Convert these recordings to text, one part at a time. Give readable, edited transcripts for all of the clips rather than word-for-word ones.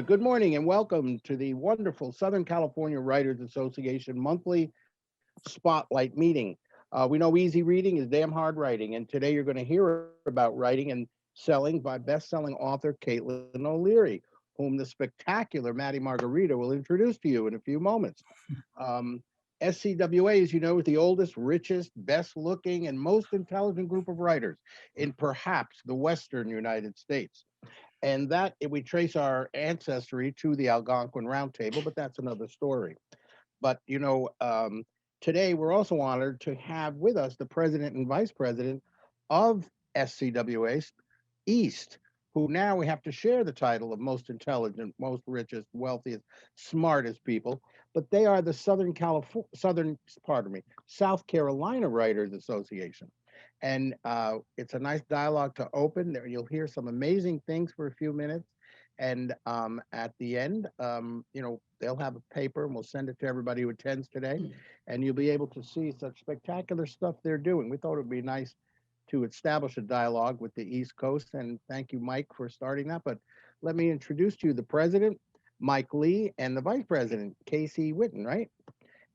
Good morning and welcome to the wonderful Southern California Writers Association monthly spotlight meeting. We know easy reading is damn hard writing, and today you're going to hear about writing and selling by best-selling author Caitlyn O'Leary, whom the spectacular Maddie Margarita will introduce to you in a few moments. Um, SCWA, as you know, is the oldest, richest, best-looking, and most intelligent group of writers in perhaps the Western United States. And that we trace our ancestry to the Algonquin Round Table, but that's another story. But today we're also honored to have with us the president and vice president of SCWA East, who now we have to share the title of most intelligent, most richest, wealthiest, smartest people. But they are the South Carolina Writers Association. And it's a nice dialogue to open. There, you'll hear some amazing things for a few minutes. And at the end, they'll have a paper and we'll send it to everybody who attends today. And you'll be able to see such spectacular stuff they're doing. We thought it would be nice to establish a dialogue with the East Coast. And thank you, Mike, for starting that. But let me introduce to you the president, Mike Lee, and the vice president, Casey Witten, right?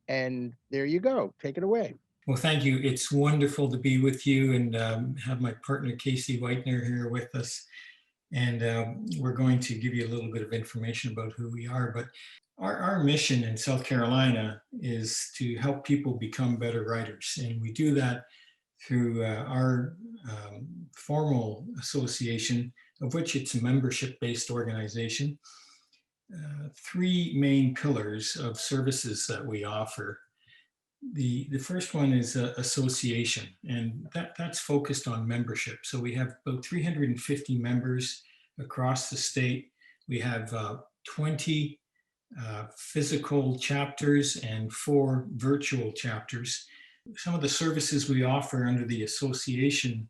And there you go. Take it away. Well, thank you. It's wonderful to be with you and have my partner, Casey Whitener, here with us. And we're going to give you a little bit of information about who we are. But our mission in South Carolina is to help people become better writers. And we do that through our formal association, of which it's a membership-based organization. Three main pillars of services that we offer. The first one is association, and that's focused on membership. So we have about 350 members across the state. We have 20 physical chapters and 4 virtual chapters. Some of the services we offer under the association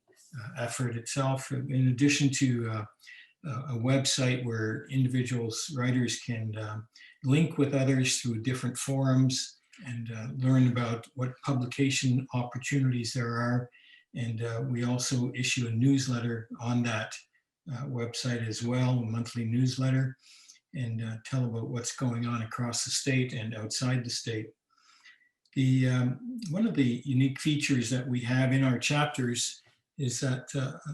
effort itself, in addition to a website where individuals, writers can link with others through different forums and learn about what publication opportunities there are. And we also issue a newsletter on that website as well, a monthly newsletter, and tell about what's going on across the state and outside the state. One of the unique features that we have in our chapters is that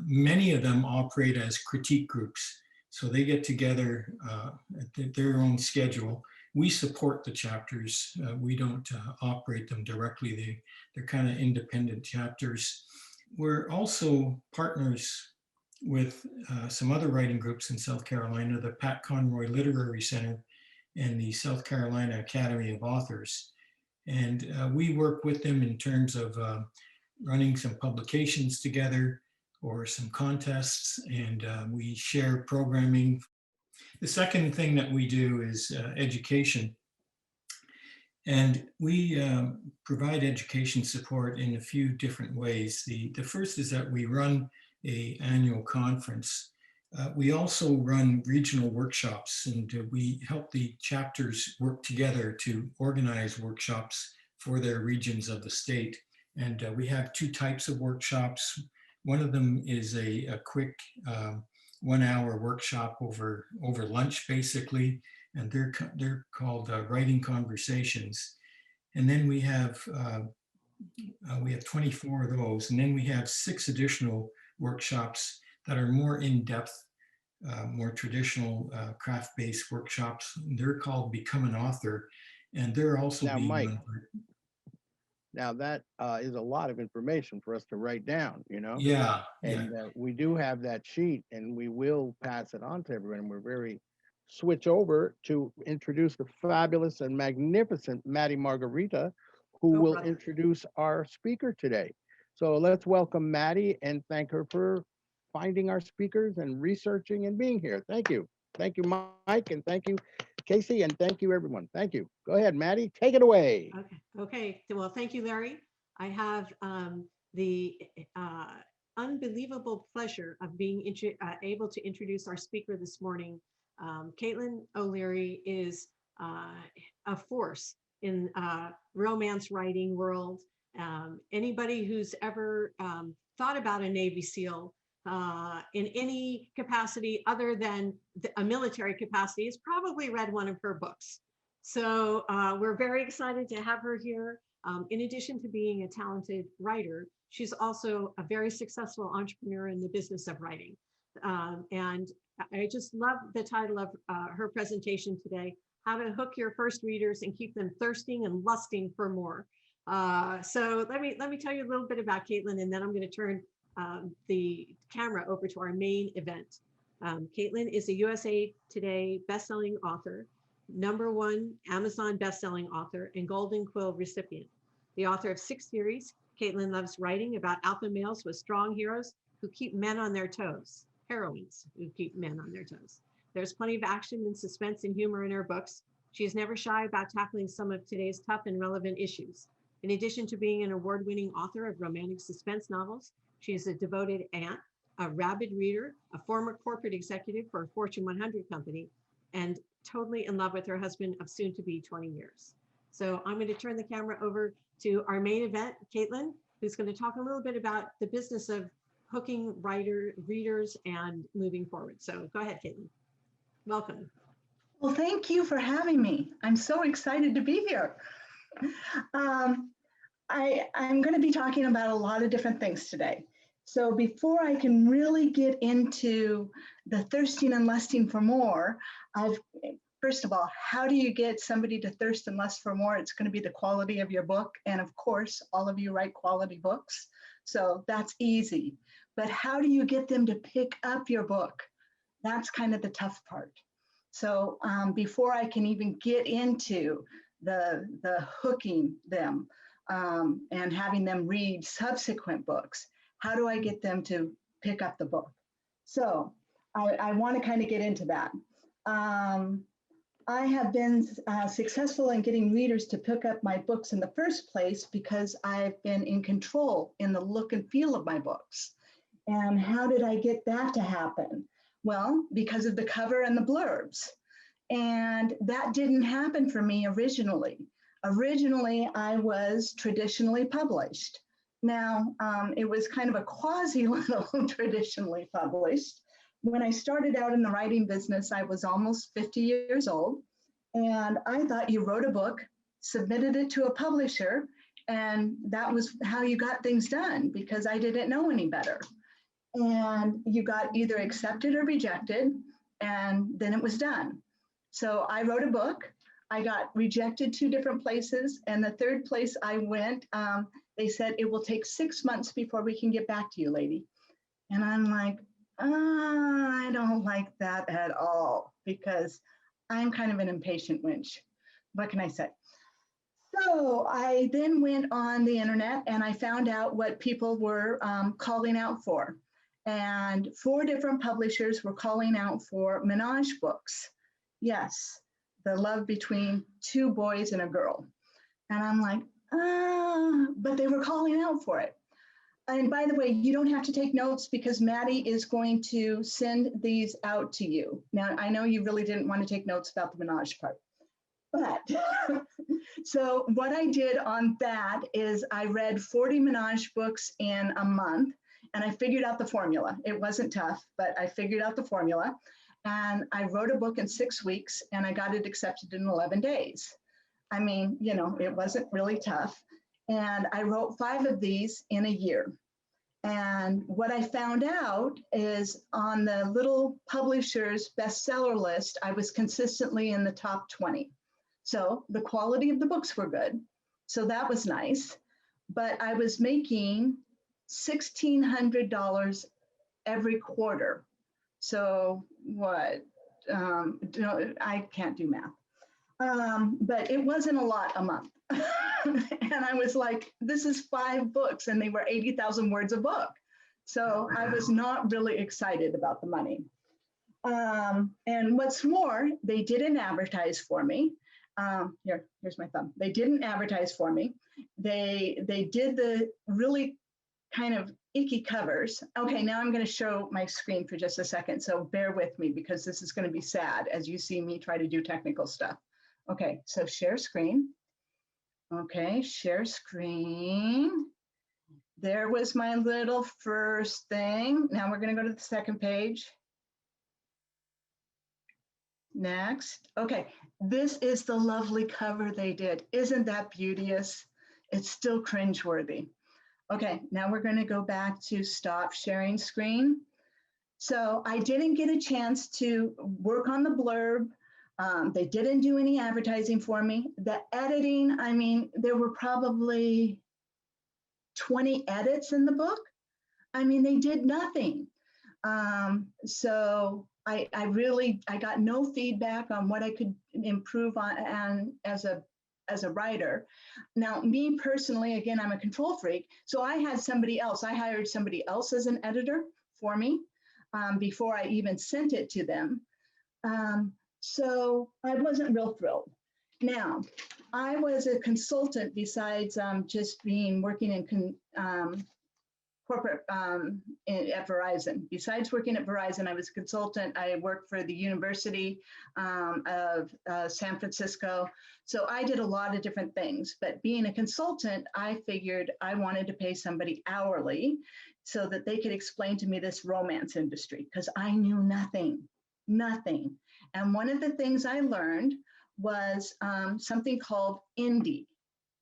many of them operate as critique groups. So they get together at their own schedule. We support the chapters. We don't operate them directly. They're kind of independent chapters. We're also partners with some other writing groups in South Carolina, the Pat Conroy Literary Center and the South Carolina Academy of Authors. And we work with them in terms of running some publications together or some contests, and we share programming. The second thing that we do is education. And we provide education support in a few different ways. The first is that we run an annual conference. We also run regional workshops, and we help the chapters work together to organize workshops for their regions of the state. And we have 2 types of workshops. One of them is a quick 1-hour workshop over lunch, basically, and they're called writing conversations. And then we have 24 of those, and then we have 6 additional workshops that are more in-depth, more traditional craft-based workshops. They're called Become an Author, and they're also Now, being Mike, run. now that is a lot of information for us to write down, Yeah, yeah. and we do have that sheet and we will pass it on to everyone. And we're very switch over to introduce the fabulous and magnificent Maddie Margarita, who Oh, will brother. introduce our speaker today. So let's welcome Maddie and thank her for finding our speakers and researching and being here. Thank you. Thank you, Mike, and thank you, Casey, and thank you, everyone. Thank you. Go ahead, Maddie. Take it away. Okay. Well, thank you, Larry. I have the unbelievable pleasure of being able to introduce our speaker this morning. Caitlyn O'Leary is a force in romance writing world. Anybody who's ever thought about a Navy SEAL in any capacity other than a military capacity has probably read one of her books. So we're very excited to have her here. In addition to being a talented writer, she's also a very successful entrepreneur in the business of writing. And I just love the title of her presentation today, How to Hook Your First Readers and Keep Them Thirsting and Lusting for More. So let me tell you a little bit about Caitlyn, and then I'm going to turn the camera over to our main event. Caitlyn is a USA Today bestselling author, #1 Amazon bestselling author, and Golden Quill recipient. The author of 6 series, Caitlyn loves writing about alpha males with strong heroes who keep men on their toes, heroines who keep men on their toes. There's plenty of action and suspense and humor in her books. She is never shy about tackling some of today's tough and relevant issues. In addition to being an award-winning author of romantic suspense novels, she is a devoted aunt, a rabid reader, a former corporate executive for a Fortune 100 company, and totally in love with her husband of soon to be 20 years. So I'm going to turn the camera over to our main event, Caitlyn, who's going to talk a little bit about the business of hooking readers and moving forward. So go ahead, Caitlyn. Welcome. Well, thank you for having me. I'm so excited to be here. I'm going to be talking about a lot of different things today. So before I can really get into the thirsting and lusting for more, first of all, how do you get somebody to thirst and lust for more? It's going to be the quality of your book. And of course, all of you write quality books. So that's easy. But how do you get them to pick up your book? That's kind of the tough part. So before I can even get into the hooking them and having them read subsequent books, how do I get them to pick up the book? So I want to kind of get into that. I have been successful in getting readers to pick up my books in the first place because I've been in control in the look and feel of my books. And how did I get that to happen? Well, because of the cover and the blurbs. And that didn't happen for me originally. Originally, I was traditionally published. Now, it was kind of a quasi-little traditionally published. When I started out in the writing business, I was almost 50 years old. And I thought you wrote a book, submitted it to a publisher, and that was how you got things done because I didn't know any better. And you got either accepted or rejected, and then it was done. So I wrote a book. I got rejected 2 different places, and the 3rd place I went, they said, it will take 6 months before we can get back to you, lady. And I'm like, I don't like that at all because I'm kind of an impatient winch. What can I say? So I then went on the internet and I found out what people were calling out for. And 4 different publishers were calling out for menage books. Yes, the love between 2 boys and a girl. And I'm like, but they were calling out for it. And by the way, you don't have to take notes because Maddie is going to send these out to you. Now, I know you really didn't want to take notes about the menage part. But so what I did on that is I read 40 menage books in a month. And I figured out the formula. It wasn't tough, but I figured out the formula. And I wrote a book in 6 weeks and I got it accepted in 11 days. I mean, you know, it wasn't really tough. And I wrote 5 of these in a year. And what I found out is on the little publisher's bestseller list, I was consistently in the top 20. So the quality of the books were good. So that was nice. But I was making $1,600 every quarter. So what? I can't do math. But it wasn't a lot a month. And I was like, this is 5 books and they were 80,000 words a book. So I was not really excited about the money. And what's more, they didn't advertise for me. Here's my thumb. They didn't advertise for me. They did the really kind of icky covers. Okay, now I'm going to show my screen for just a second. So bear with me because this is going to be sad as you see me try to do technical stuff. Okay, so share screen. Okay, share screen. there was my little first thing. Now we're going to go to the second page. Next. Okay, this is the lovely cover they did. Isn't that beauteous? It's still cringeworthy. Okay, now we're going to go back to stop sharing screen. So I didn't get a chance to work on the blurb. They didn't do any advertising for me. The editing, I mean, there were probably 20 edits in the book. I mean, they did nothing. So I got no feedback on what I could improve on as a writer. Now, me personally, again, I'm a control freak. So I had somebody else, I hired somebody else as an editor for me before I even sent it to them. So I wasn't real thrilled. Now, I was a consultant besides just working in corporate at Verizon. Besides working at Verizon, I was a consultant. I worked for the University of San Francisco. So I did a lot of different things, but being a consultant, I figured I wanted to pay somebody hourly so that they could explain to me this romance industry, because I knew nothing. And one of the things I learned was something called indie.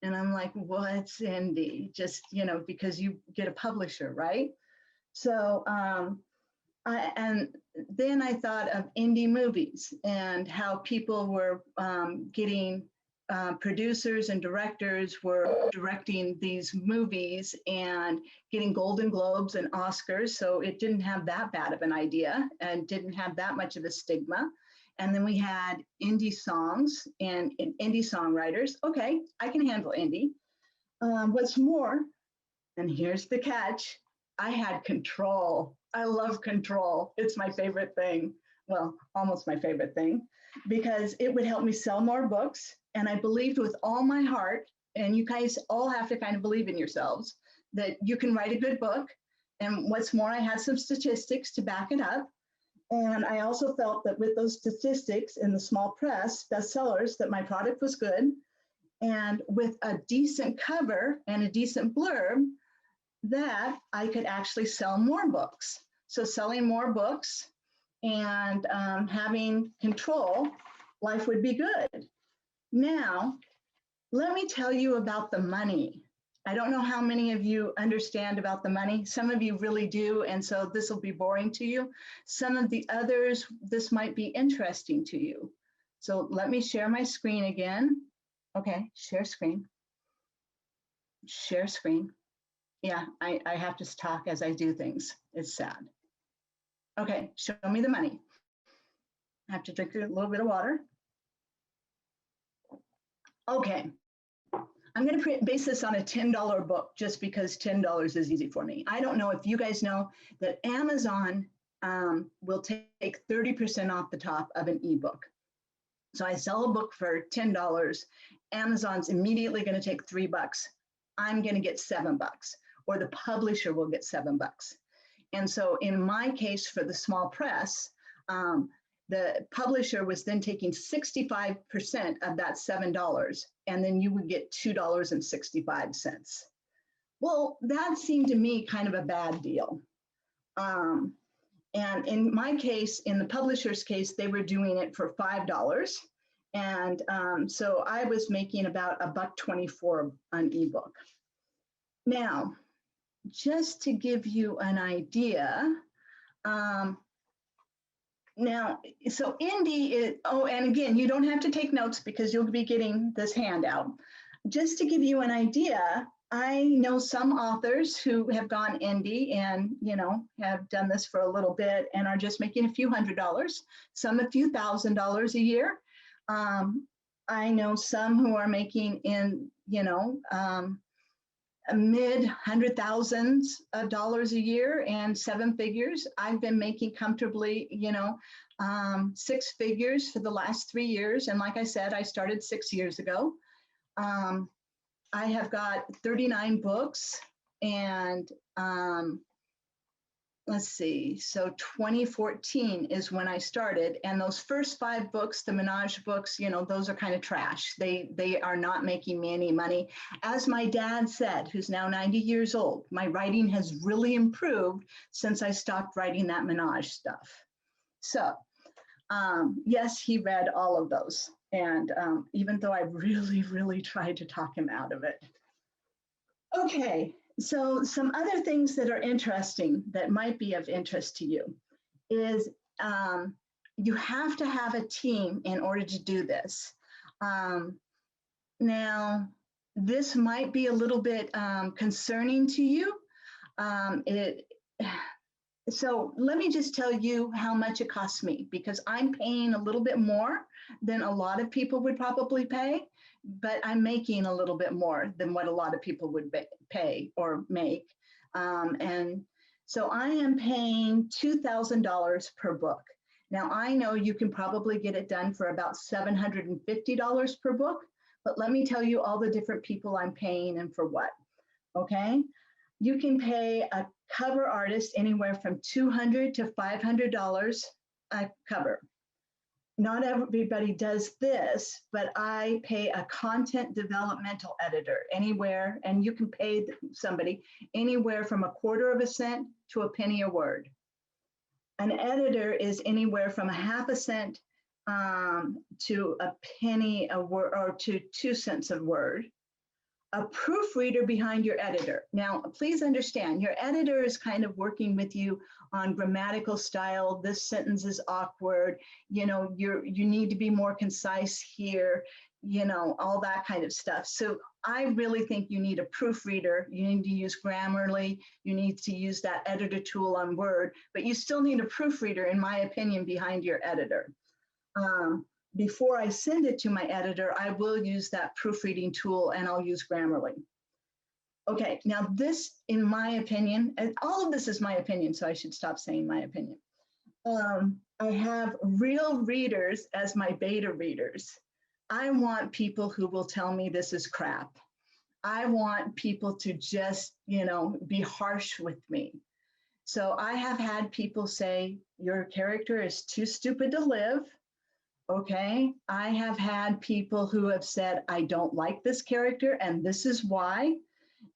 And I'm like, what's indie? Just, because you get a publisher, right? So, and then I thought of indie movies and how people were getting producers and directors were directing these movies and getting Golden Globes and Oscars. So it didn't have that bad of an idea and didn't have that much of a stigma. And then we had indie songs and indie songwriters. Okay, I can handle indie. What's more, and here's the catch, I had control. I love control. It's my favorite thing. Well, almost my favorite thing, because it would help me sell more books. And I believed with all my heart, and you guys all have to kind of believe in yourselves, that you can write a good book. And what's more, I had some statistics to back it up. And I also felt that with those statistics in the small press bestsellers, that my product was good. And with a decent cover and a decent blurb, that I could actually sell more books. So selling more books and having control, life would be good. Now, let me tell you about the money. I don't know how many of you understand about the money. Some of you really do, and so this will be boring to you. Some of the others, this might be interesting to you. So let me share my screen again. Okay, share screen. Share screen. Yeah, I have to talk as I do things. It's sad. Okay, show me the money. I have to drink a little bit of water. Okay. I'm going to base this on a $10 book just because $10 is easy for me. I don't know if you guys know that Amazon will take 30% off the top of an ebook. So I sell a book for $10. Amazon's immediately going to take $3. I'm going to get $7, or the publisher will get $7. And so in my case for the small press, the publisher was then taking 65% of that $7, and then you would get $2.65. Well, that seemed to me kind of a bad deal. And in my case, in the publisher's case, they were doing it for $5. And so I was making about $1.24 an ebook. Now, just to give you an idea, now, so indie is, oh, and again, you don't have to take notes because you'll be getting this handout. Just to give you an idea, I know some authors who have gone indie and, have done this for a little bit and are just making a few $100s, some a few $1,000s a year. I know some who are making in, mid $100,000s of dollars a year and 7 figures. I've been making comfortably, 6 figures for the last 3 years. And like I said, I started 6 years ago. I have got 39 books and let's see, so 2014 is when I started, and those first 5 books, the Menage books, you know, those are kind of trash. They are not making me any money. As my dad said, who's now 90 years old, my writing has really improved since I stopped writing that Menage stuff. So yes, he read all of those, and even though I really tried to talk him out of it. Okay, so some other things that are interesting that might be of interest to you is you have to have a team in order to do this. Now, this might be a little bit concerning to you. So let me just tell you how much it costs me, because I'm paying a little bit more than a lot of people would probably pay, but I'm making a little bit more than what a lot of people would pay or make. And so I am paying $2,000 per book. Now I know you can probably get it done for about $750 per book, but let me tell you all the different people I'm paying and for what, okay? You can pay a cover artist anywhere from $200 to $500 a cover. Not everybody does this, but I pay a content developmental editor anywhere, and you can pay somebody anywhere from 1/4 cent to a penny a word. An editor is anywhere from 1/2 cent to a penny a word, or to 2 cents a word. A proofreader behind your editor. Now, please understand, your editor is kind of working with you on grammatical style. This sentence is awkward. You know, you need to be more concise here, you know, all that kind of stuff. So I really think you need a proofreader. You need to use Grammarly. You need to use that editor tool on Word, but you still need a proofreader, in my opinion, behind your editor. Before I send it to my editor, I will use that proofreading tool, and I'll use Grammarly. Okay, now this, in my opinion, and all of this is my opinion, so I should stop saying my opinion. I have real readers as my beta readers. I want people who will tell me this is crap. I want people to just, you know, be harsh with me. So I have had people say, your character is too stupid to live. Okay, I have had people who have said, I don't like this character and this is why.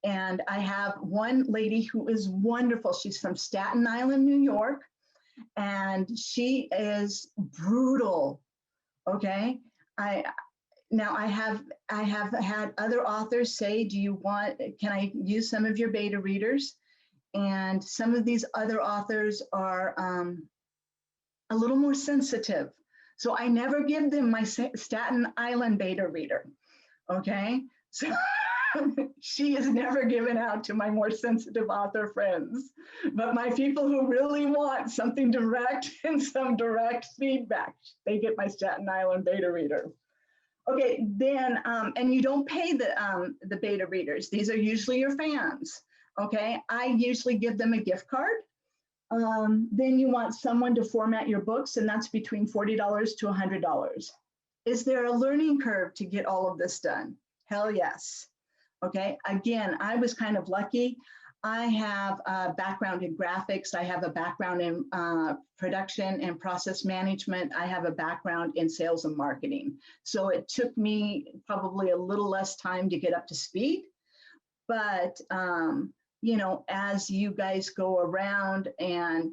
And I have one lady who is wonderful. She's from Staten Island, New York, and she is brutal. Okay, I have had other authors say, can I use some of your beta readers? And some of these other authors are a little more sensitive. So I never give them my Staten Island beta reader, okay? So she is never given out to my more sensitive author friends, but my people who really want something direct and some direct feedback, they get my Staten Island beta reader. Okay, then, and you don't pay the beta readers. These are usually your fans, okay? I usually give them a gift card. Then you want someone to format your books, and that's between $40 to $100. Is there a learning curve to get all of this done? Hell yes. Okay, again, I was kind of lucky. I have a background in graphics. I have a background in production and process management. I have a background in sales and marketing. So it took me probably a little less time to get up to speed, but you know, as you guys go around and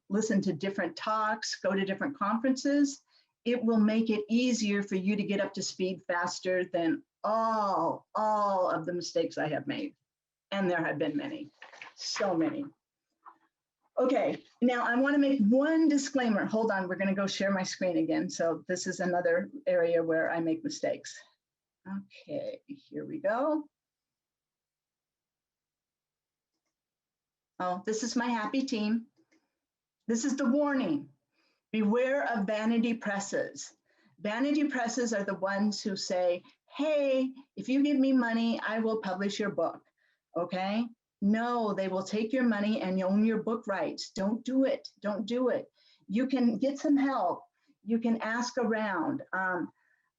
listen to different talks, go to different conferences, it will make it easier for you to get up to speed faster than all of the mistakes I have made. And there have been many, so many. Okay, now I want to make one disclaimer. Hold on, we're going to go share my screen again. So this is another area where I make mistakes. Okay, here we go. Oh, this is my happy team. This is the warning. Beware of vanity presses. Vanity presses are the ones who say, hey, if you give me money, I will publish your book. Okay? No, they will take your money and own your book rights. Don't do it. Don't do it. You can get some help. You can ask around.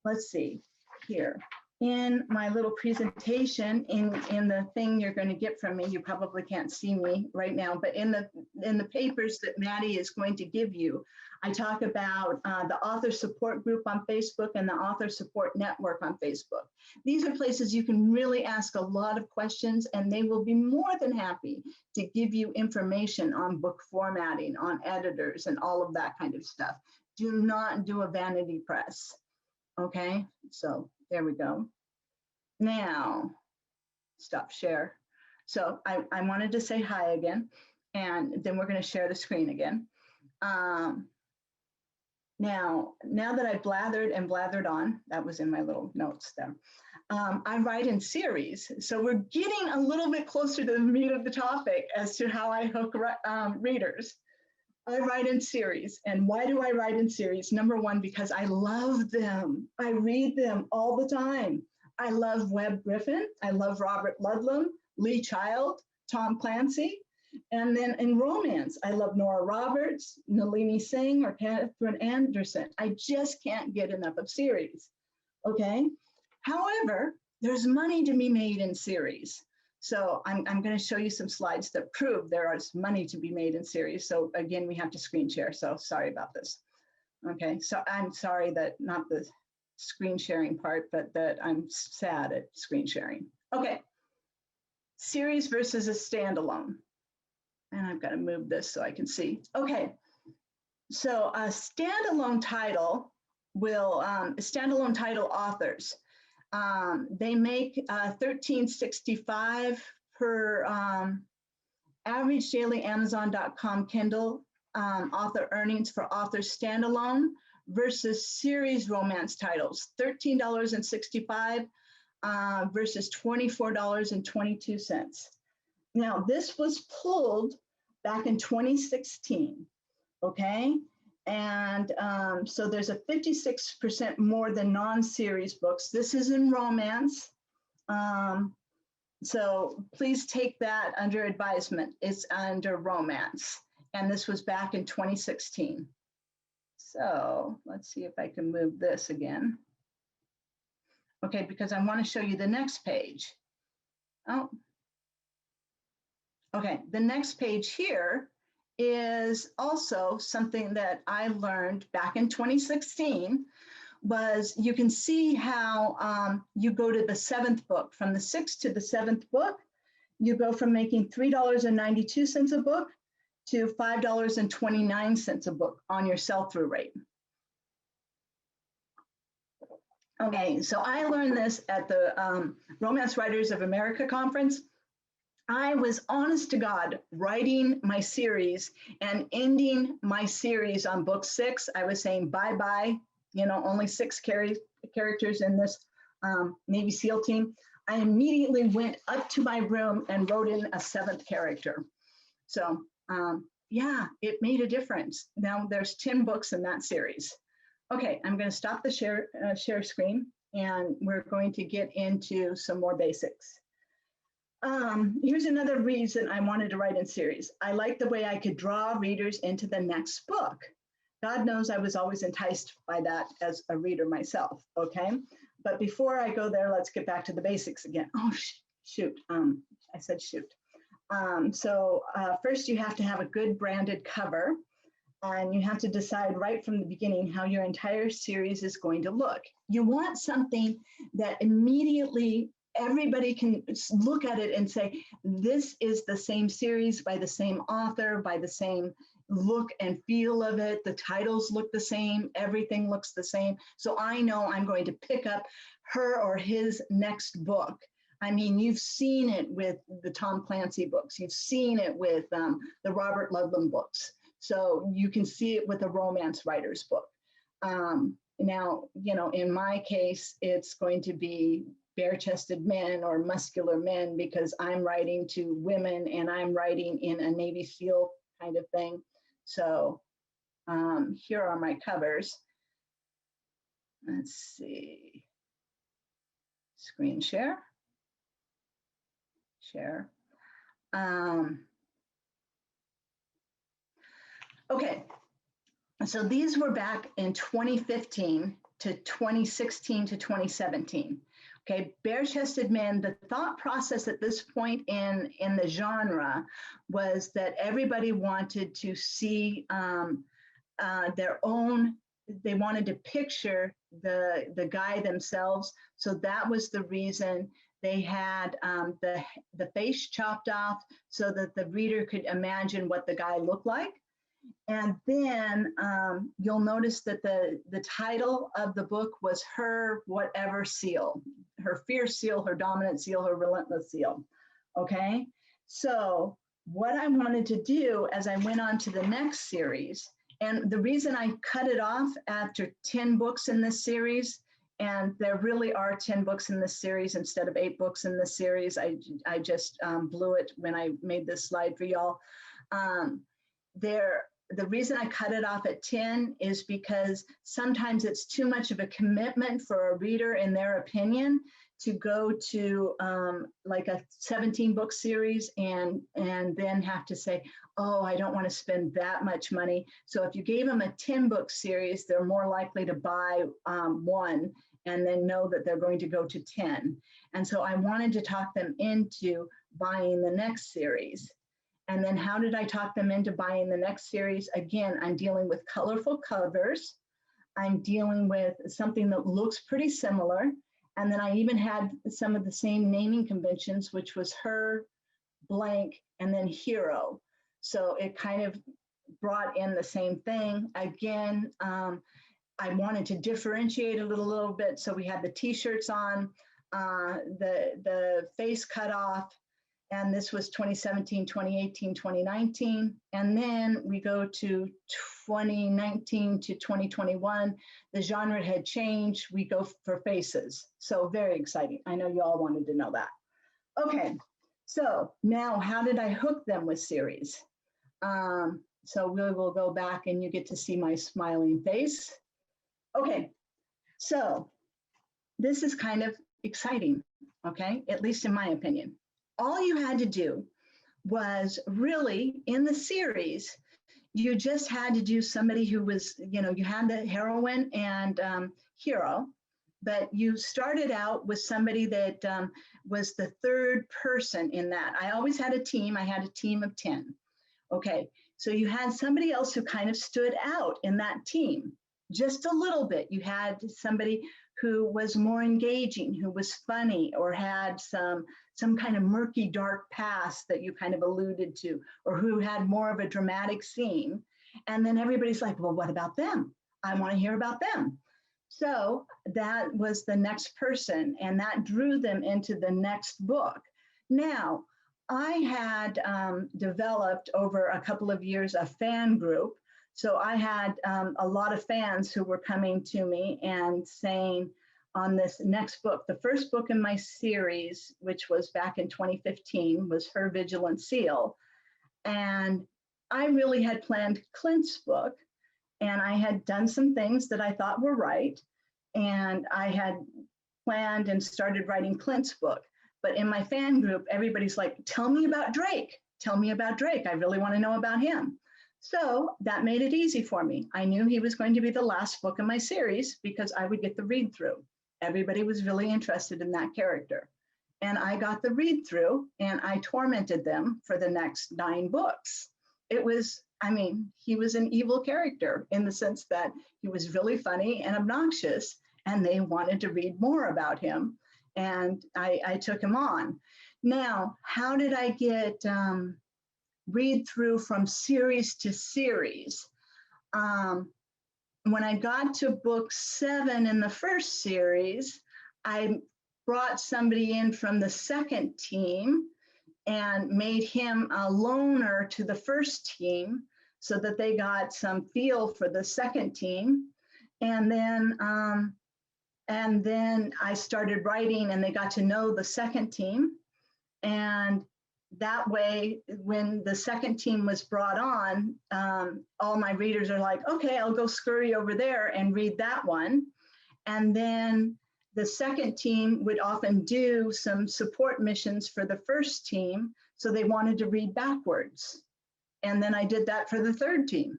Let's see here. in my little presentation, in the thing you're going to get from me, you probably can't see me right now, but in the papers that Maddie is going to give you, I talk about the author support group on Facebook and the author support network on Facebook. These are places you can really ask a lot of questions, and they will be more than happy to give you information on book formatting, on editors, and all of that kind of stuff. Do not do a vanity press. Okay, so there we go. Now, stop share. So I wanted to say hi again, and then we're going to share the screen again. Now that I blathered and blathered on, that was in my little notes there. I write in series. So we're getting a little bit closer to the meat of the topic as to how I hook readers. I write in series. And why do I write in series? Number one, because I love them. I read them all the time. I love Webb Griffin. I love Robert Ludlum, Lee Child, Tom Clancy. And then in romance, I love Nora Roberts, Nalini Singh, or Catherine Anderson. I just can't get enough of series, okay? However, there's money to be made in series. So I'm going to show you some slides that prove there is money to be made in series. So again, we have to screen share. So sorry about this. Okay, so I'm sorry that not the screen sharing part, but that I'm sad at screen sharing. Okay, series versus a standalone. And I've got to move this so I can see. Okay, so a standalone title will, standalone title authors, they make $13.65 per average daily Amazon.com Kindle author earnings for authors standalone versus series romance titles, $13.65 versus $24.22. Now, this was pulled back in 2016, okay? And so there's a 56% more than non-series books. This is in romance. So please take that under advisement. It's under romance. And this was back in 2016. So let's see if I can move this again. Okay, because I want to show you the next page. Oh. Okay, the next page here is also something that I learned back in 2016, was you can see how you go to the 7th book. From the 6th to the 7th book, you go from making $3.92 a book to $5.29 a book on your sell-through rate. Okay, so I learned this at the Romance Writers of America conference. I was honest to God writing my series and ending my series on book 6. I was saying bye-bye, you know, only 6 characters in this Navy SEAL team. I immediately went up to my room and wrote in a 7th character. So yeah, it made a difference. Now there's 10 books in that series. Okay, I'm going to stop the share screen, and we're going to get into some more basics. Here's another reason I wanted to write in series. I like the way I could draw readers into the next book. God knows I was always enticed by that as a reader myself, okay? But before I go there, let's get back to the basics again. Oh, shoot, I said shoot. So first you have to have a good branded cover, and you have to decide right from the beginning how your entire series is going to look. You want something that immediately everybody can look at it and say, this is the same series by the same author, by the same look and feel of it. The titles look the same, everything looks the same. So I know I'm going to pick up her or his next book. I mean, you've seen it with the Tom Clancy books. You've seen it with the Robert Ludlum books. So you can see it with a romance writer's book. Now, you know, in my case, it's going to be bare-chested men or muscular men because I'm writing to women and I'm writing in a Navy SEAL kind of thing. So here are my covers. Let's see. Screen share. Share. Okay, so these were back in 2015 to 2016 to 2017. Okay, bare-chested men, the thought process at this point in the genre was that everybody wanted to see their own, they wanted to picture the guy themselves. So that was the reason they had the face chopped off so that the reader could imagine what the guy looked like. And then you'll notice that the title of the book was Her Whatever Seal, her fierce seal, her dominant seal, her relentless seal. Okay, so what I wanted to do as I went on to the next series, and the reason I cut it off after 10 books in this series, and there really are 10 books in this series instead of 8 books in this series. I just blew it when I made this slide for y'all. The reason I cut it off at 10 is because sometimes it's too much of a commitment for a reader, in their opinion, to go to like a 17-book series and then have to say, oh, I don't want to spend that much money. So if you gave them a 10-book series, they're more likely to buy one and then know that they're going to go to 10. And so I wanted to talk them into buying the next series. And then how did I talk them into buying the next series? Again, I'm dealing with colorful covers. I'm dealing with something that looks pretty similar. And then I even had some of the same naming conventions, which was Her, blank, and then Hero. So it kind of brought in the same thing. Again, I wanted to differentiate a little bit. So we had the t-shirts on, the face cut off, and this was 2017, 2018, 2019. And then we go to 2019 to 2021. The genre had changed. We go for faces. So very exciting. I know you all wanted to know that. Okay, so now how did I hook them with series? So we will go back and you get to see my smiling face. Okay, so this is kind of exciting, okay? At least in my opinion. All you had to do was really, in the series, you just had to do somebody who was, you know, you had the heroine and hero, but you started out with somebody that was the third person in that. I always had a team. I had a team of 10. Okay, so you had somebody else who kind of stood out in that team, just a little bit. You had somebody who was more engaging, who was funny, or had some kind of murky, dark past that you kind of alluded to, or who had more of a dramatic scene. And then everybody's like, well, what about them? I want to hear about them. So that was the next person, and that drew them into the next book. Now, I had developed over a couple of years a fan group. So I had a lot of fans who were coming to me and saying, on this next book, the first book in my series, which was back in 2015, was Her Vigilant Seal. And I really had planned Clint's book, and I had done some things that I thought were right. And I had planned and started writing Clint's book. But in my fan group, everybody's like, tell me about Drake. Tell me about Drake. I really want to know about him. So that made it easy for me. I knew he was going to be the last book in my series because I would get the read through. Everybody was really interested in that character. And I got the read through and I tormented them for the next 9 books. It was, I mean, he was an evil character in the sense that he was really funny and obnoxious, and they wanted to read more about him. And I took him on. Now, how did I get read through from series to series? When I got to book 7 in the first series, I brought somebody in from the second team and made him a loner to the first team so that they got some feel for the second team. And then I started writing and they got to know the second team. And that way, when the second team was brought on, all my readers are like, okay, I'll go scurry over there and read that one. And then the second team would often do some support missions for the first team. So they wanted to read backwards. And then I did that for the third team.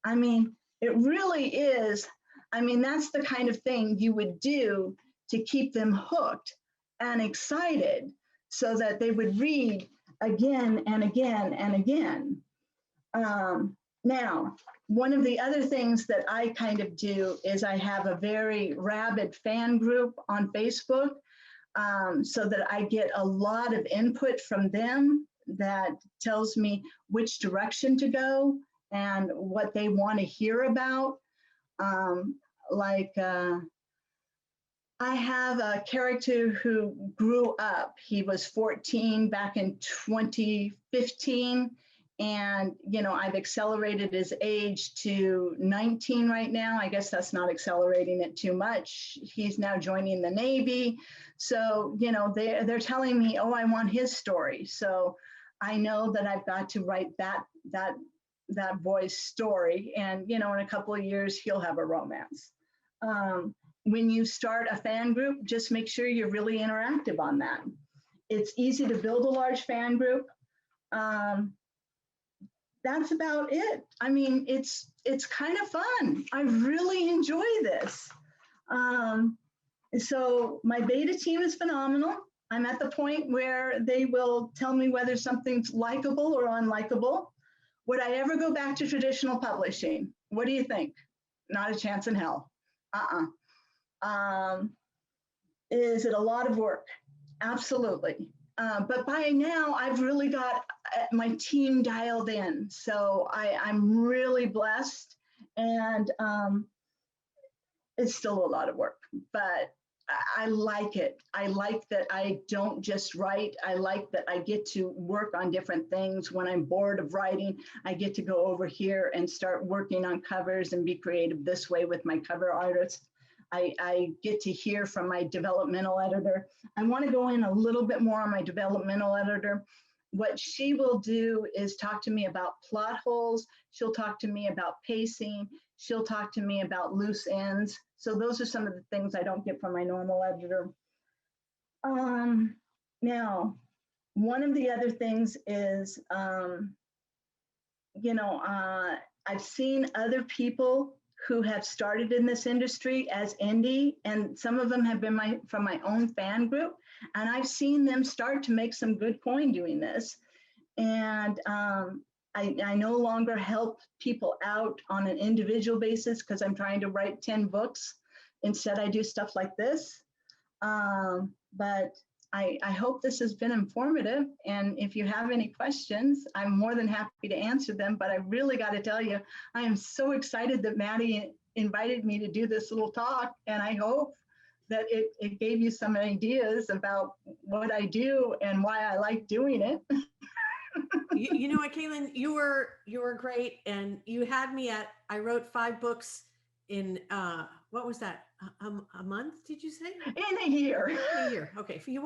I mean, it really is, I mean, that's the kind of thing you would do to keep them hooked and excited so that they would read again and again and again. Now, one of the other things that I kind of do is I have a very rabid fan group on Facebook, so that I get a lot of input from them that tells me which direction to go and what they want to hear about. I have a character who grew up. He was 14 back in 2015. And, you know, I've accelerated his age to 19 right now. I guess that's not accelerating it too much. He's now joining the Navy. So, you know, they're telling me, oh, I want his story. So I know that I've got to write that boy's story. And, you know, in a couple of years, he'll have a romance. When you start a fan group, just make sure you're really interactive on that. It's easy to build a large fan group. That's about it. I mean, it's kind of fun. I really enjoy this. So my beta team is phenomenal. I'm at the point where they will tell me whether something's likable or unlikable. Would I ever go back to traditional publishing? What do you think? Not a chance in hell. Is it a lot of work? Absolutely. But by now, I've really got my team dialed in. So I'm really blessed. And it's still a lot of work, but I like it. I like that I don't just write. I like that I get to work on different things. When I'm bored of writing, I get to go over here and start working on covers and be creative this way with my cover artist. I get to hear from my developmental editor. I want to go in a little bit more on my developmental editor. What she will do is talk to me about plot holes. She'll talk to me about pacing. She'll talk to me about loose ends. So those are some of the things I don't get from my normal editor. Now, one of the other things is, you know, I've seen other people who have started in this industry as indie, and some of them have been from my own fan group, and I've seen them start to make some good coin doing this. And I no longer help people out on an individual basis because I'm trying to write 10 books. Instead, I do stuff like this. But I hope this has been informative. And if you have any questions, I'm more than happy to answer them. But I really got to tell you, I am so excited that Maddie invited me to do this little talk. And I hope that it gave you some ideas about what I do and why I like doing it. You know what, Caitlyn, you were great. And you had me at, I wrote 5 books in, what was that? A month, did you say? In a year. In a year. Okay. You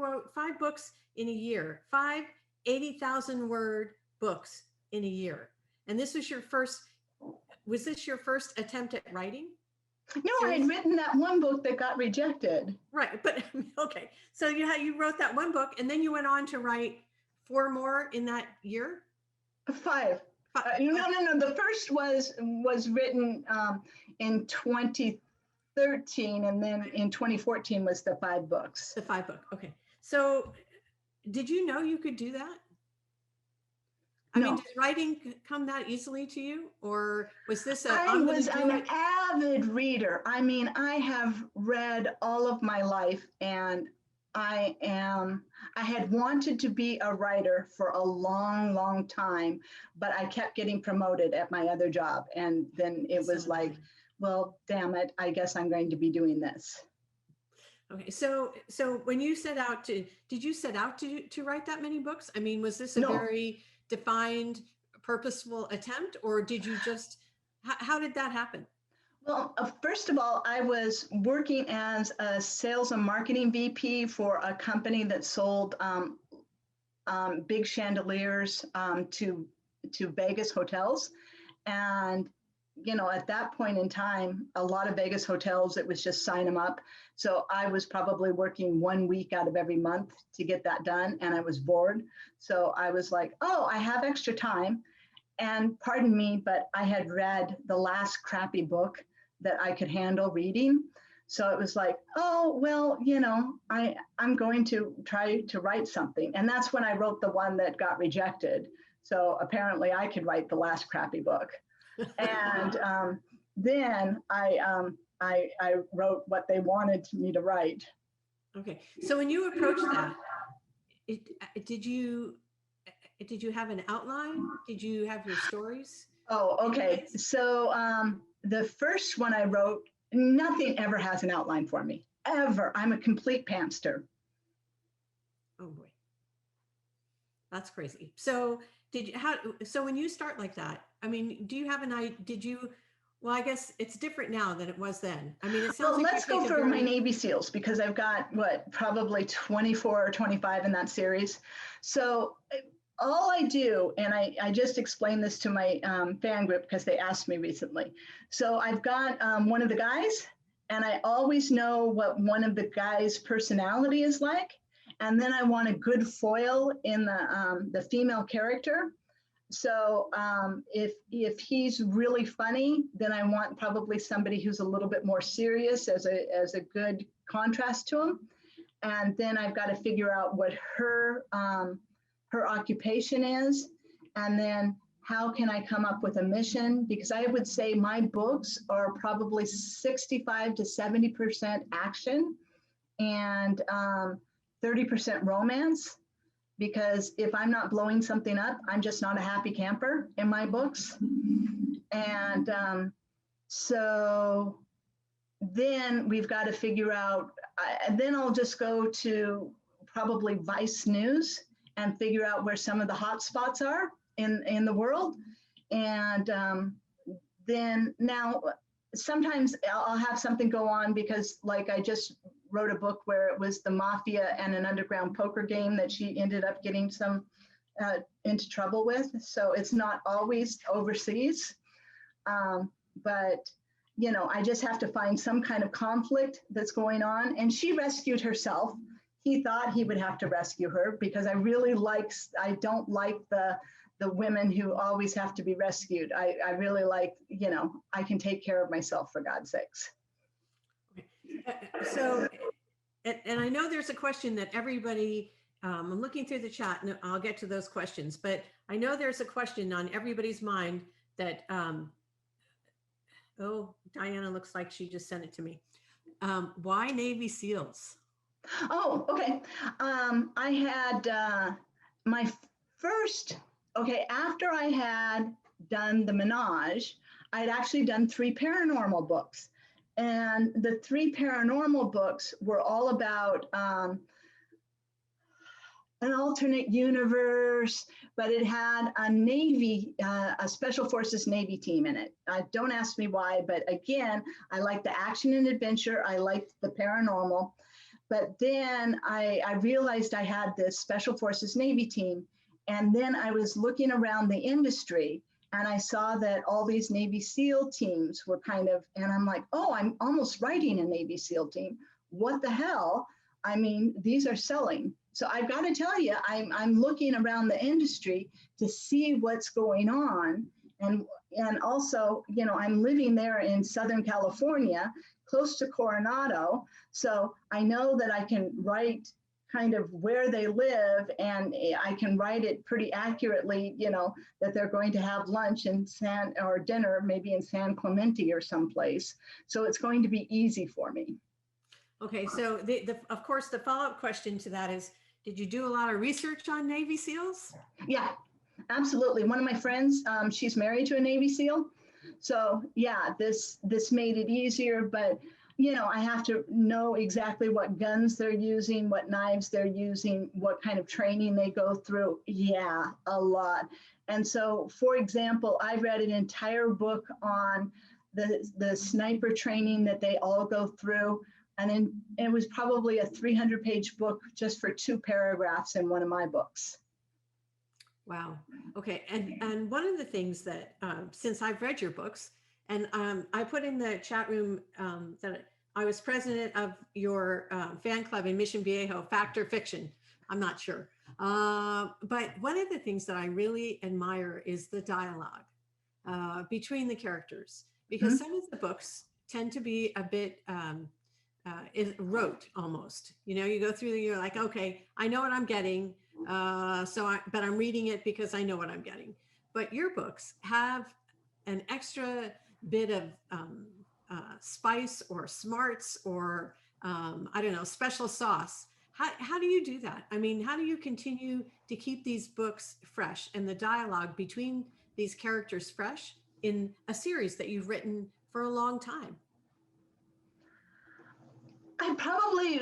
wrote 5 books in a year, 5 80,000 word books in a year. And this was was this your first attempt at writing? No, I had written that one book that got rejected. Right. But okay. So you wrote that one book and then you went on to write 4 more in that year? 5. No. The first was written in 2013, and then in 2014 was the 5 books. The 5 book. Okay. So did you know you could do that? I mean, does writing come that easily to you, or was this I was an avid reader. I mean, I have read all of my life, and I had wanted to be a writer for a long, long time, but I kept getting promoted at my other job. And then it was like, well, damn it, I guess I'm going to be doing this. Okay. So when you set out did you set out to write that many books? I mean, was this a very defined, purposeful attempt, or did you just, how did that happen? Well, first of all, I was working as a sales and marketing VP for a company that sold big chandeliers to Vegas hotels. And, you know, at that point in time, a lot of Vegas hotels, it was just sign them up. So I was probably working 1 week out of every month to get that done. And I was bored. So I was like, oh, I have extra time. And pardon me, but I had read the last crappy book that I could handle reading. So it was like, oh, well, I'm going to try to write something. And that's when I wrote the one that got rejected. So apparently I could write the last crappy book. And then I wrote what they wanted me to write. Okay. So when you approached that, did you have an outline? Did you have your stories? Oh, okay. So the first one I wrote, nothing ever has an outline for me, ever. I'm a complete pantster. Oh boy, that's crazy. So so when you start like that, I mean, do you have an idea? Well, I guess it's different now than it was then. I mean, it sounds Well, like let's go for my Navy SEALs, because I've got probably 24 or 25 in that series. So all I do, and I just explained this to my fan group because they asked me recently. So I've got one of the guys, and I always know what one of the guys' personality is like. And then I want a good foil in the female character. So if he's really funny, then I want probably somebody who's a little bit more serious as a good contrast to him. And then I've got to figure out what her occupation is, and then how can I come up with a mission? Because I would say my books are probably 65 to 70% action and 30% romance. Because if I'm not blowing something up, I'm just not a happy camper in my books. And so then we've got to figure out, and then I'll just go to probably Vice News and figure out where some of the hot spots are in the world. And then now sometimes I'll have something go on because like I just wrote a book where it was the mafia and an underground poker game that she ended up getting some into trouble with. So it's not always overseas. But, I just have to find some kind of conflict that's going on. And she rescued herself. He thought he would have to rescue her because I don't like the women who always have to be rescued. I really like, I can take care of myself, for God's sakes. So, and I know there's a question that everybody, I'm looking through the chat and I'll get to those questions, but I know there's a question on everybody's mind that, oh, Diana looks like she just sent it to me. Why Navy SEALs? Oh, okay. I had my first, after I had done the Menage, I'd actually done 3 paranormal books. And the 3 paranormal books were all about an alternate universe, but it had a Navy, a Special Forces Navy team in it. Don't ask me why, but again, I like the action and adventure. I liked the paranormal. But then I realized I had this Special Forces Navy team. And then I was looking around the industry and I saw that all these Navy SEAL teams were and I'm like, oh, I'm almost writing a Navy SEAL team. What the hell? I mean, these are selling. So I've got to tell you, I'm looking around the industry to see what's going on. And also, I'm living there in Southern California, close to Coronado. So I know that I can write kind of where they live, and I can write it pretty accurately, that they're going to have lunch or dinner, maybe in San Clemente or someplace. So it's going to be easy for me. Okay, so of course, the follow-up question to that is, did you do a lot of research on Navy SEALs? Yeah, absolutely. One of my friends, she's married to a Navy SEAL. So yeah, this made it easier, but I have to know exactly what guns they're using, what knives they're using, what kind of training they go through. Yeah, a lot. And so, for example, I read an entire book on the sniper training that they all go through. And then it was probably a 300-page book just for 2 paragraphs in one of my books. Wow. Okay. And one of the things that, since I've read your books, and I put in the chat room that I was president of your fan club in Mission Viejo, Fact or Fiction. I'm not sure. But one of the things that I really admire is the dialogue between the characters, because some of the books tend to be a bit is rote almost. You know, you go through and you're like, okay, I know what I'm getting. But I'm reading it because I know what I'm getting. But your books have an extra bit of spice or smarts or I don't know, special sauce. How do you do that? I mean, how do you continue to keep these books fresh and the dialogue between these characters fresh in a series that you've written for a long time? I probably,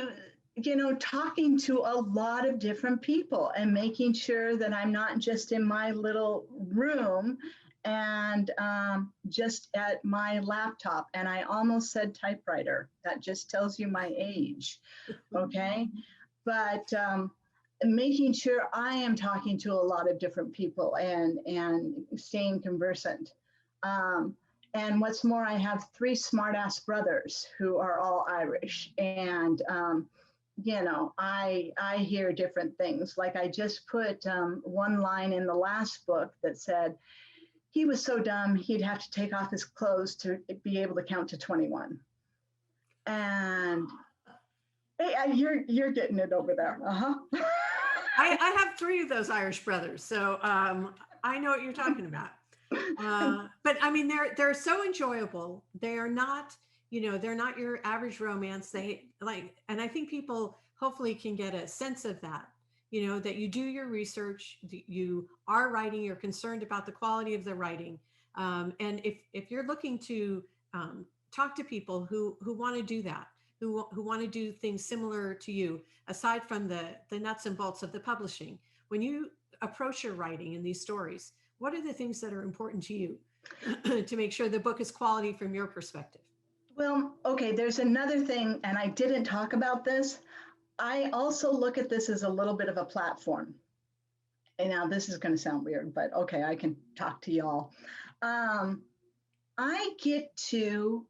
talking to a lot of different people and making sure that I'm not just in my little room and just at my laptop. And I almost said typewriter. That just tells you my age. Okay. But making sure I am talking to a lot of different people and staying conversant. And what's more, I have 3 smart-ass brothers who are all Irish. And, I hear different things. Like I just put one line in the last book that said, he was so dumb, he'd have to take off his clothes to be able to count to 21. And hey, you're getting it over there. Uh-huh. I have 3 of those Irish brothers, so I know what you're talking about. But I mean, they're so enjoyable. They are not, they're not your average romance. They and I think people hopefully can get a sense of that, that you do your research, you are writing, you're concerned about the quality of the writing. And if you're looking to talk to people who want to do that, who want to do things similar to you, aside from the nuts and bolts of the publishing, when you approach your writing in these stories, what are the things that are important to you to make sure the book is quality from your perspective? Well, okay, there's another thing, and I didn't talk about this. I also look at this as a little bit of a platform. And now this is going to sound weird, but okay, I can talk to y'all. I get to,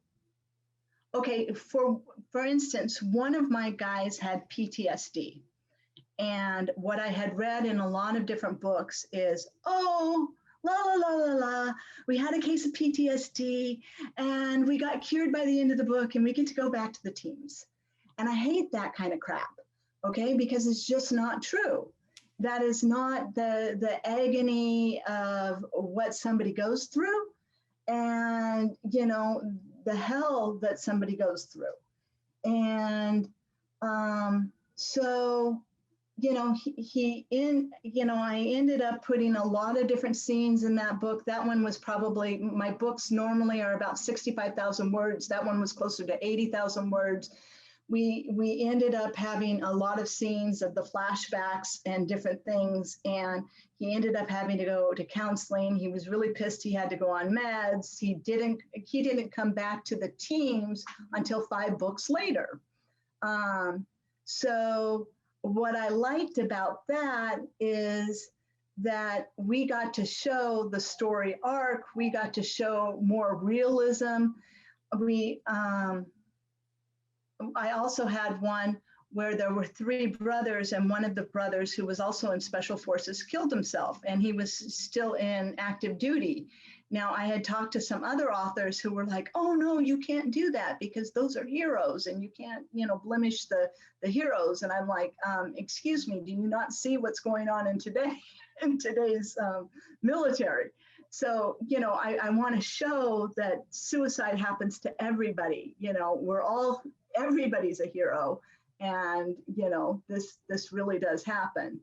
okay, for instance, one of my guys had PTSD. And what I had read in a lot of different books is, oh, la, la, la, la, la, we had a case of PTSD and we got cured by the end of the book and we get to go back to the teams. And I hate that kind of crap, okay? Because it's just not true. That is not the agony of what somebody goes through and, the hell that somebody goes through. And so, I ended up putting a lot of different scenes in that book. That one was probably, my books normally are about 65,000 words. That one was closer to 80,000 words. We ended up having a lot of scenes of the flashbacks and different things. And he ended up having to go to counseling. He was really pissed he had to go on meds. He didn't come back to the teams until 5 books later. So what I liked about that is that we got to show the story arc. We got to show more realism. I also had one where there were 3 brothers, and one of the brothers, who was also in special forces, killed himself, and he was still in active duty. Now, I had talked to some other authors who were like, oh no, you can't do that because those are heroes and you can't, blemish the heroes. And I'm like, excuse me, do you not see what's going on in today's military? So, I want to show that suicide happens to everybody. Everybody's a hero. And, this really does happen.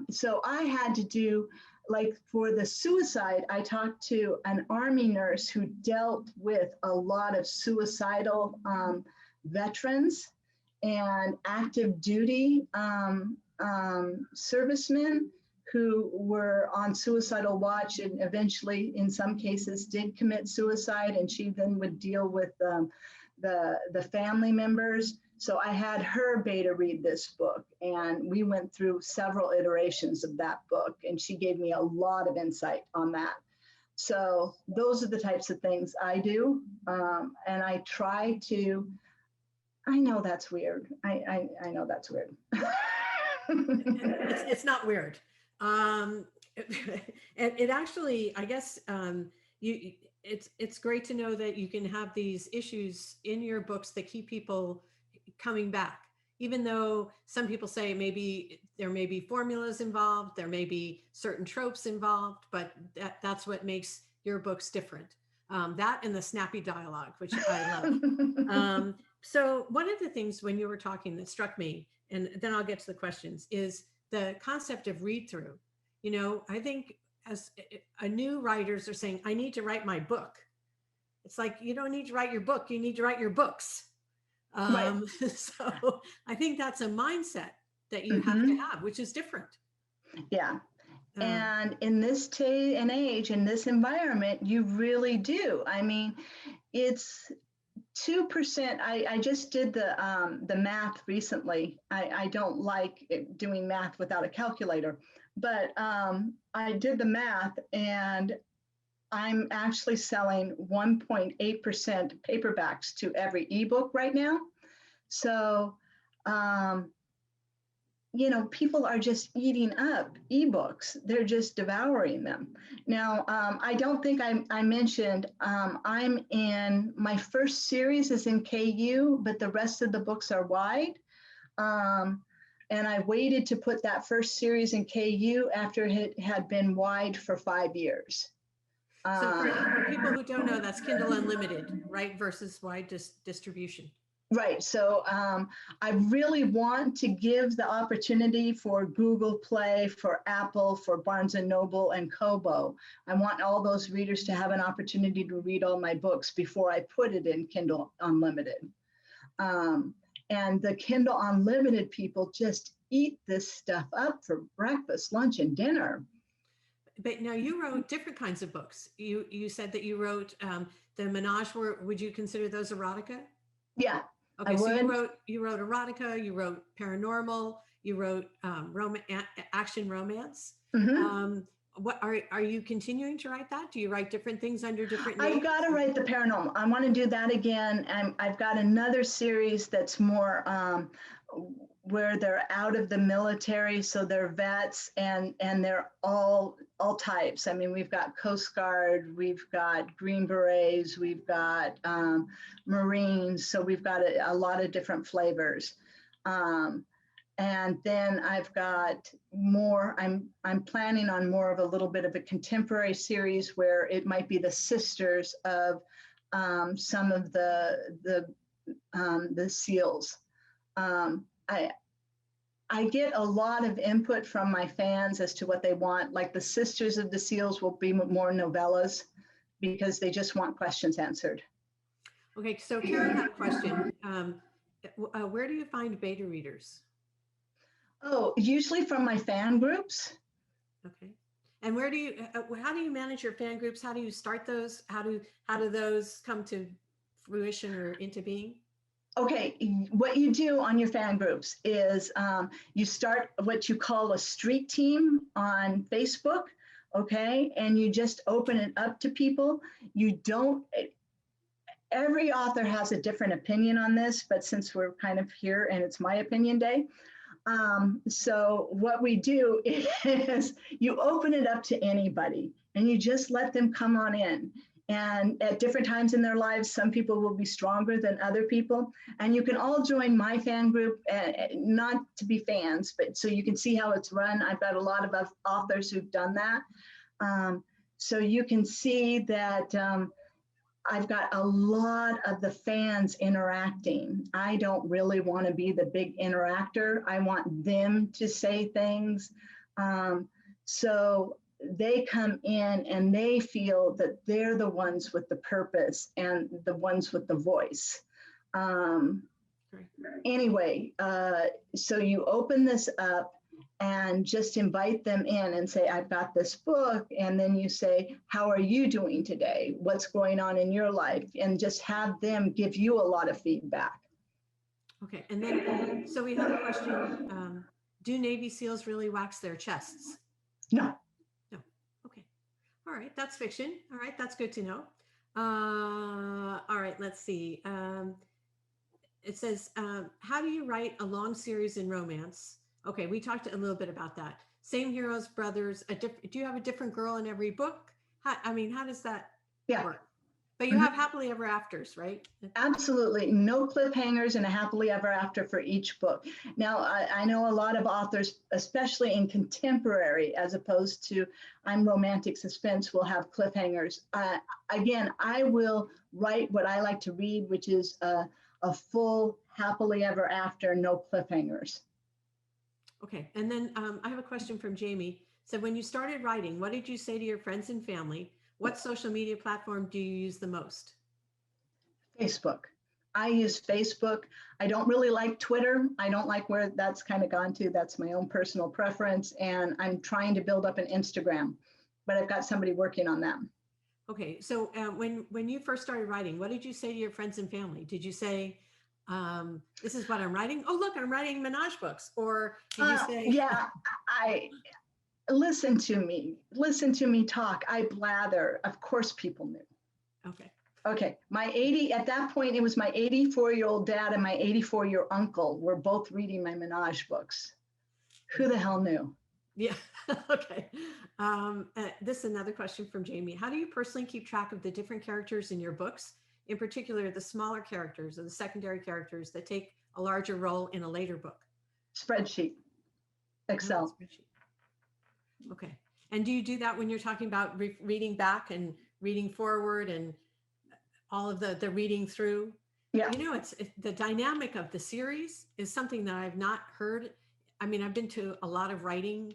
So I had to do, like for the suicide, I talked to an Army nurse who dealt with a lot of suicidal veterans and active duty servicemen who were on suicidal watch and eventually, in some cases, did commit suicide. And she then would deal with the family members. So I had her beta read this book, and we went through several iterations of that book, and she gave me a lot of insight on that. So those are the types of things I do. And I try to, I know that's weird. I know that's weird. It's not weird. It actually, I guess, it's great to know that you can have these issues in your books that keep people coming back, even though some people say maybe there may be formulas involved, there may be certain tropes involved, but that's what makes your books different. That and the snappy dialogue, which I love. So one of the things when you were talking that struck me, and then I'll get to the questions, is the concept of read through. You know, I think as a new writers are saying, I need to write my book. It's like, you don't need to write your book, you need to write your books. Right. So I think that's a mindset that you have to have, which is different. Yeah. Um, And in this day and age, in this environment, you really do. I mean, it's 2%. I just did the math recently. I don't like doing math without a calculator, but I did the math, and I'm actually selling 1.8% paperbacks to every ebook right now. So, you know, people are just eating up ebooks. They're just devouring them. Now, I don't think I mentioned, I'm in, my first series is in KU, but the rest of the books are wide. And I waited to put that first series in KU after it had been wide for 5 years. So for people who don't know, that's Kindle Unlimited, right? Versus wide distribution. Right. So I really want to give the opportunity for Google Play, for Apple, for Barnes and Noble and Kobo. I want all those readers to have an opportunity to read all my books before I put it in Kindle Unlimited. And the Kindle Unlimited people just eat this stuff up for breakfast, lunch, and dinner. But now you wrote different kinds of books. You said that you wrote the Menage. Would you consider those erotica? Yeah. Okay, so you wrote erotica, you wrote paranormal, you wrote action romance. What are you continuing to write that? Do you write different things under different names? I've got to write the paranormal. I want to do that again. And I've got another series that's more where they're out of the military, so they're vets, and they're all types. I mean, we've got Coast Guard, we've got Green Berets, we've got Marines, so we've got a lot of different flavors. And then I've got more, I'm planning on more of a little bit of a contemporary series where it might be the sisters of some of the SEALs. I get a lot of input from my fans as to what they want. Like the Sisters of the SEALs will be more novellas because they just want questions answered. Okay, so Karen had a question. Where do you find beta readers? Oh, usually from my fan groups. Okay, and where do you? How do you manage your fan groups? How do you start those? How do those come to fruition or into being? Okay, what you do on your fan groups is you start what you call a street team on Facebook, okay? And you just open it up to people. You don't, every author has a different opinion on this, but since we're kind of here and it's my opinion day, so what we do is you open it up to anybody and you just let them come on in. And at different times in their lives, some people will be stronger than other people. And you can all join my fan group, not to be fans, but so you can see how it's run. I've got a lot of authors who've done that. So you can see that I've got a lot of the fans interacting. I don't really want to be the big interactor. I want them to say things. So they come in and they feel that they're the ones with the purpose and the ones with the voice. Anyway, so you open this up and just invite them in and say, I've got this book. And then you say, how are you doing today? What's going on in your life? And just have them give you a lot of feedback. Okay, and then, so we have a question. Do Navy SEALs really wax their chests? No. No, okay. All right, that's fiction. All right, that's good to know. All right, let's see. It says, how do you write a long series in romance? Okay, we talked a little bit about that. Same heroes, brothers, do you have a different girl in every book? How does that work? But you have happily ever afters, right? Absolutely. No cliffhangers and a happily ever after for each book. Now, I know a lot of authors, especially in contemporary, as opposed to I'm romantic suspense, will have cliffhangers. Again, I will write what I like to read, which is a full happily ever after, no cliffhangers. Okay. And then I have a question from Jamie. So when you started writing, what did you say to your friends and family? What social media platform do you use the most? Facebook. I use Facebook. I don't really like Twitter. I don't like where that's kind of gone to. That's my own personal preference. And I'm trying to build up an Instagram, but I've got somebody working on that. Okay. So when you first started writing, what did you say to your friends and family? Did you say, this is what I'm writing? Oh, look, I'm writing menage books. Or did you say, yeah, I listen to me talk. I blather. Of course people knew. okay. Okay, at that point, it was my 84-year-old dad and my 84-year-old uncle were both reading my menage books. Who the hell knew? Yeah. Okay. This is another question from Jamie. How do you personally keep track of the different characters in your books, in particular the smaller characters or the secondary characters that take a larger role in a later book? Spreadsheet, Excel. Spreadsheet. Okay. And do you do that when you're talking about reading back and reading forward and all of the reading through? Yeah. You know, it's the dynamic of the series is something that I've not heard. I mean, I've been to a lot of writing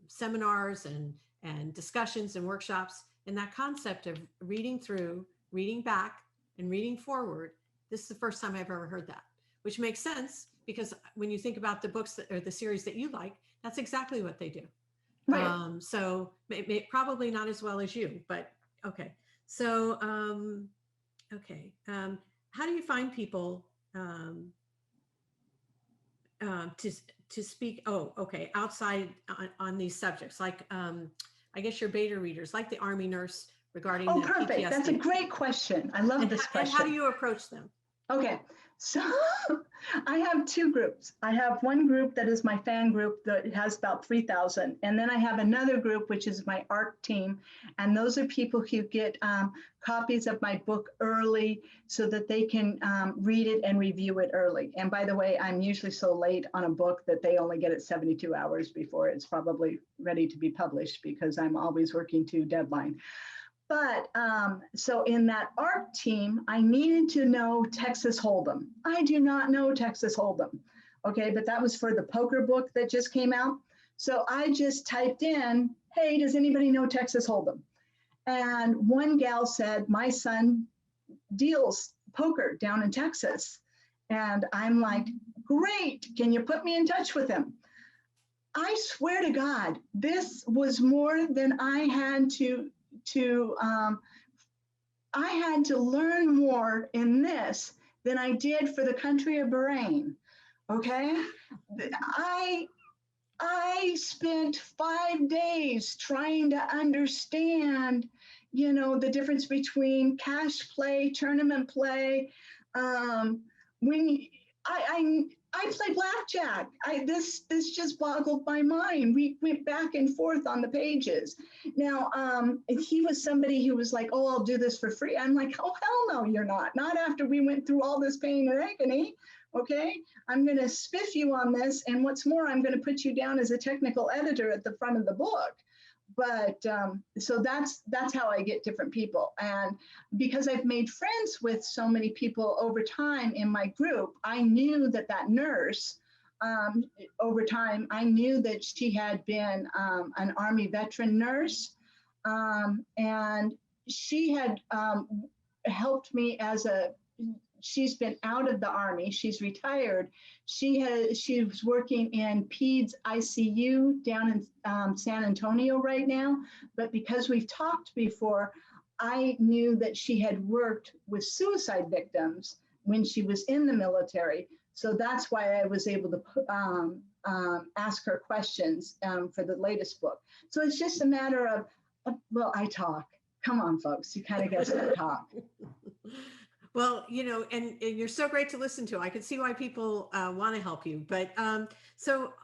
seminars and discussions and workshops, and that concept of reading through, reading back, and reading forward. This is the first time I've ever heard that, which makes sense because when you think about the books or the series that you like, that's exactly what they do. Right. So probably not as well as you, but okay. So, okay. How do you find people to speak? Oh, okay. Outside on these subjects, like I guess your beta readers, like the Army nurse regarding Oh, the perfect. PTSD. That's a great question. I love this question. And how do you approach them? Okay, so I have two groups. I have one group that is my fan group that has about 3,000. And then I have another group, which is my art team. And those are people who get copies of my book early so that they can read it and review it early. And by the way, I'm usually so late on a book that they only get it 72 hours before it's probably ready to be published because I'm always working to deadline. But so in that art team, I needed to know Texas Hold'em. I do not know Texas Hold'em. Okay, but that was for the poker book that just came out. So I just typed in, hey, does anybody know Texas Hold'em? And one gal said, my son deals poker down in Texas. And I'm like, great, can you put me in touch with him? I swear to God, this was more than I had to I had to learn more in this than I did for the country of Bahrain. Okay, I spent 5 days trying to understand, you know, the difference between cash play, tournament play. When I play blackjack. This just boggled my mind. We went back and forth on the pages. Now, he was somebody who was like, "Oh, I'll do this for free." I'm like, "Oh, hell no, you're not. Not after we went through all this pain and agony." Okay, I'm going to spiff you on this, and what's more, I'm going to put you down as a technical editor at the front of the book. But so that's how I get different people. And because I've made friends with so many people over time in my group, I knew that nurse over time, I knew that she had been an Army veteran nurse. And she had helped me she's been out of the Army. She's retired. She was working in PEDS ICU down in San Antonio right now. But because we've talked before, I knew that she had worked with suicide victims when she was in the military. So that's why I was able to ask her questions for the latest book. So it's just a matter of well, I talk. Come on, folks. You kind of got to talk. Well, you know, and you're so great to listen to. I can see why people want to help you. But so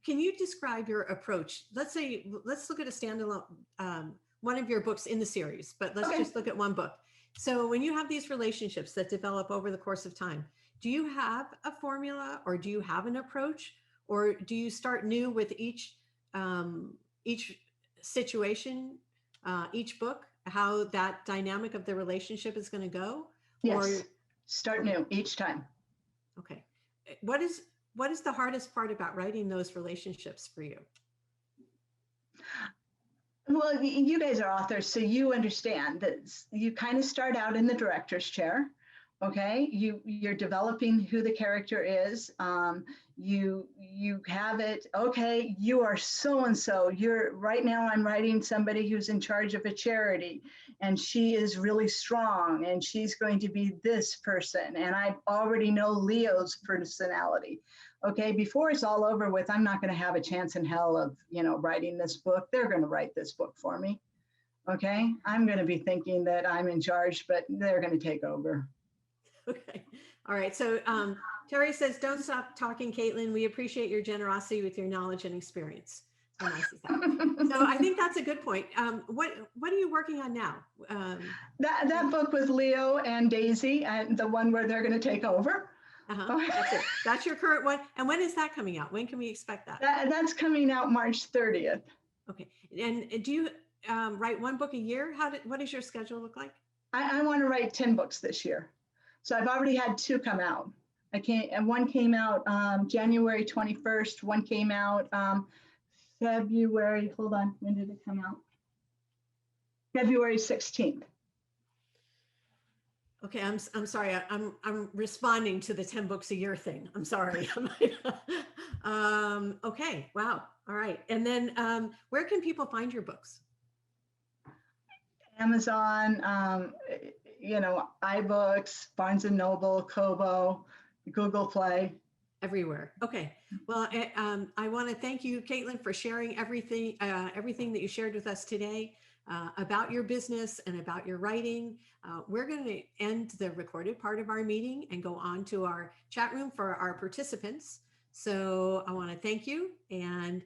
can you describe your approach? Let's look at a standalone one of your books in the series, but let's Okay. just look at one book. So when you have these relationships that develop over the course of time, do you have a formula, or do you have an approach, or do you start new with each situation, each book, how that dynamic of the relationship is going to go? Or Yes, start new each time. okay, what is the hardest part about writing those relationships for you? Well, you guys are authors, so you understand that you kind of start out in the director's chair. Okay, you're developing who the character is. You have it. Okay, you are so and so. You're right now. I'm writing somebody who's in charge of a charity, and she is really strong, and she's going to be this person. And I already know Leo's personality. Okay, before it's all over with, I'm not going to have a chance in hell of writing this book. They're going to write this book for me. Okay, I'm going to be thinking that I'm in charge, but they're going to take over. Okay. All right. So Terry says, don't stop talking, Caitlin. We appreciate your generosity with your knowledge and experience. How nice is that? So I think that's a good point. What are you working on now? That book with Leo and Daisy, and the one where they're going to take over. That's it. That's your current one. And when is that coming out? When can we expect that? That's coming out March 30th. Okay. And do you write one book a year? What does your schedule look like? I want to write 10 books this year. So I've already had 2 come out. And one came out January 21st. One came out February, hold on, when did it come out? February 16th. Okay, I'm sorry. I'm responding to the 10 books a year thing. I'm sorry. Okay, wow. All right. And then where can people find your books? Amazon, iBooks, Barnes and Noble, Kobo, Google Play. Everywhere. Okay. Well, I want to thank you, Caitlin, for sharing everything that you shared with us today about your business and about your writing. We're going to end the recorded part of our meeting and go on to our chat room for our participants. So I want to thank you, and